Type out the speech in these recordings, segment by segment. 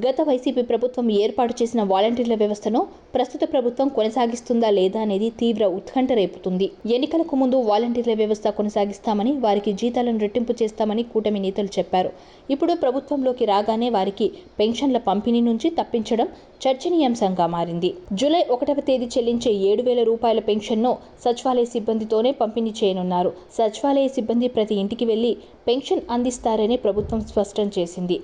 గత వైసీపీ ప్రభుత్వం ఏర్పాటు చేసిన వాలంటీర్ల వ్యవస్థను ప్రస్తుత ప్రభుత్వం కొనసాగిస్తుందా లేదా అనేది తీవ్ర ఉత్కంఠ రేపుతుంది. ఎన్నికలకు ముందు వాలంటీర్ల వ్యవస్థ కొనసాగిస్తామని, వారికి జీతాలను రెట్టింపు చేస్తామని కూటమి నేతలు చెప్పారు. ఇప్పుడు ప్రభుత్వంలోకి రాగానే వారికి పెన్షన్ల పంపిణీ నుంచి తప్పించడం చర్చనీయాంశంగా మారింది. జూలై 1వ తేదీ చెల్లించే 7,000 రూపాయల పెన్షన్ను సచివాలయ సిబ్బందితోనే పంపిణీ చేయనున్నారు. సచివాలయ సిబ్బంది ప్రతి ఇంటికి వెళ్లి పెన్షన్ అందిస్తారని ప్రభుత్వం స్పష్టం చేసింది.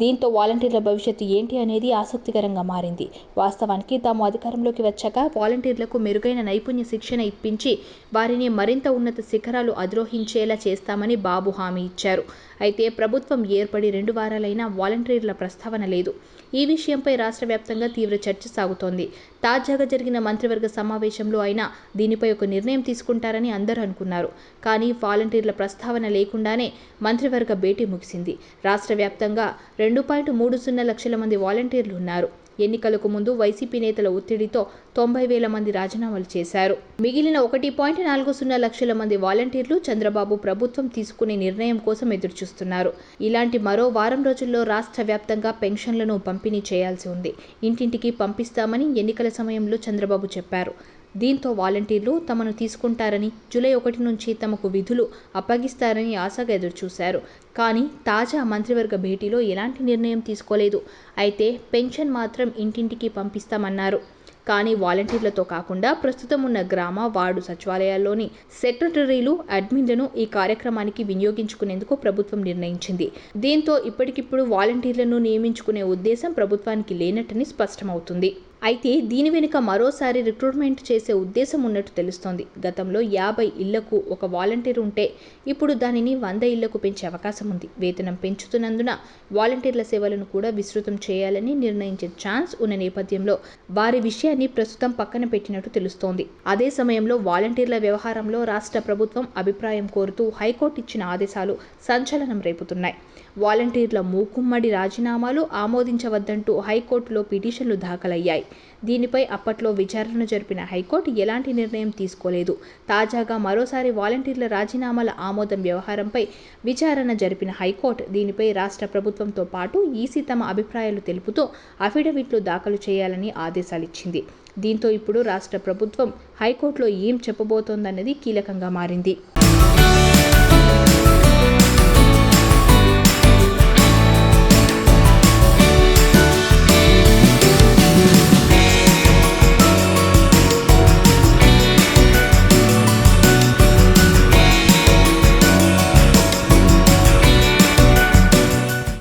దీంతో వాలంటీర్ల భవిష్యత్తు ఏంటి అనేది ఆసక్తికరంగా మారింది. వాస్తవానికి తాము అధికారంలోకి వచ్చాక వాలంటీర్లకు మెరుగైన నైపుణ్య శిక్షణ ఇప్పించి వారిని మరింత ఉన్నత శిఖరాలు అధిరోహించేలా చేస్తామని బాబు హామీ ఇచ్చారు. అయితే ప్రభుత్వం ఏర్పడి 2 వారాలైనా వాలంటీర్ల ప్రస్తావన లేదు. ఈ విషయంపై రాష్ట్ర వ్యాప్తంగా తీవ్ర చర్చ సాగుతోంది. తాజాగా జరిగిన మంత్రివర్గ సమావేశంలో అయినా దీనిపై ఒక నిర్ణయం తీసుకుంటారని అందరూ అనుకున్నారు. కానీ వాలంటీర్ల ప్రస్తావన లేకుండానే మంత్రివర్గ భేటీ ముగిసింది. రాష్ట్ర వ్యాప్తంగా 2.30 లక్షల మంది వాలంటీర్లు ఉన్నారు. ఎన్నికలకు ముందు వైసీపీ నేతల ఒత్తిడితో 90,000 మంది రాజీనామాలు చేశారు. మిగిలిన 1.40 లక్షల మంది వాలంటీర్లు చంద్రబాబు ప్రభుత్వం తీసుకునే నిర్ణయం కోసం ఎదురుచూస్తున్నారు. ఇలాంటి మరో వారం రోజుల్లో రాష్ట్ర వ్యాప్తంగా పెన్షన్లను పంపిణీ చేయాల్సి ఉంది. ఇంటింటికి పంపిస్తామని ఎన్నికల సమయంలో చంద్రబాబు చెప్పారు. దీంతో వాలంటీర్లు తమను తీసుకుంటారని, జూలై 1 నుంచి తమకు విధులు అప్పగిస్తారని ఆశగా ఎదురుచూశారు. కానీ తాజా మంత్రివర్గ భేటీలో ఎలాంటి నిర్ణయం తీసుకోలేదు. అయితే పెన్షన్ మాత్రం ఇంటింటికి పంపిస్తామన్నారు. కానీ వాలంటీర్లతో కాకుండా ప్రస్తుతం ఉన్న గ్రామ, వార్డు సచివాలయాల్లోని సెక్రటరీలు, అడ్మిన్లను ఈ కార్యక్రమానికి వినియోగించుకునేందుకు ప్రభుత్వం నిర్ణయించింది. దీంతో ఇప్పటికిప్పుడు వాలంటీర్లను నియమించుకునే ఉద్దేశం ప్రభుత్వానికి లేనట్టని స్పష్టమవుతుంది. అయితే దీని వెనుక మరోసారి రిక్రూట్మెంట్ చేసే ఉద్దేశం ఉన్నట్టు తెలుస్తోంది. గతంలో 50 ఇళ్లకు ఒక వాలంటీర్ ఉంటే ఇప్పుడు దానిని 100 ఇళ్లకు పెంచే అవకాశం ఉంది. వేతనం పెంచుతున్నందున వాలంటీర్ల సేవలను కూడా విస్తృతం చేయాలని నిర్ణయించే ఛాన్స్ ఉన్న నేపథ్యంలో వారి విషయాన్ని ప్రస్తుతం పక్కన పెట్టినట్టు తెలుస్తోంది. అదే సమయంలో వాలంటీర్ల వ్యవహారంలో రాష్ట్ర ప్రభుత్వం అభిప్రాయం కోరుతూ హైకోర్టు ఇచ్చిన ఆదేశాలు సంచలనం రేపుతున్నాయి. వాలంటీర్ల మూకుమ్మడి రాజీనామాలు ఆమోదించవద్దంటూ హైకోర్టులో పిటిషన్లు దాఖలయ్యాయి. దీనిపై అప్పట్లో విచారణ జరిపిన హైకోర్టు ఎలాంటి నిర్ణయం తీసుకోలేదు. తాజాగా మరోసారి వాలంటీర్ల రాజీనామాల ఆమోదం వ్యవహారంపై విచారణ జరిపిన హైకోర్టు దీనిపై రాష్ట్ర ప్రభుత్వంతో పాటు ఈసీ తమ అభిప్రాయాలు తెలుపుతూ అఫిడవిట్లు దాఖలు చేయాలని ఆదేశాలిచ్చింది. దీంతో ఇప్పుడు రాష్ట్ర ప్రభుత్వం హైకోర్టులో ఏం చెప్పబోతోందన్నది కీలకంగా మారింది.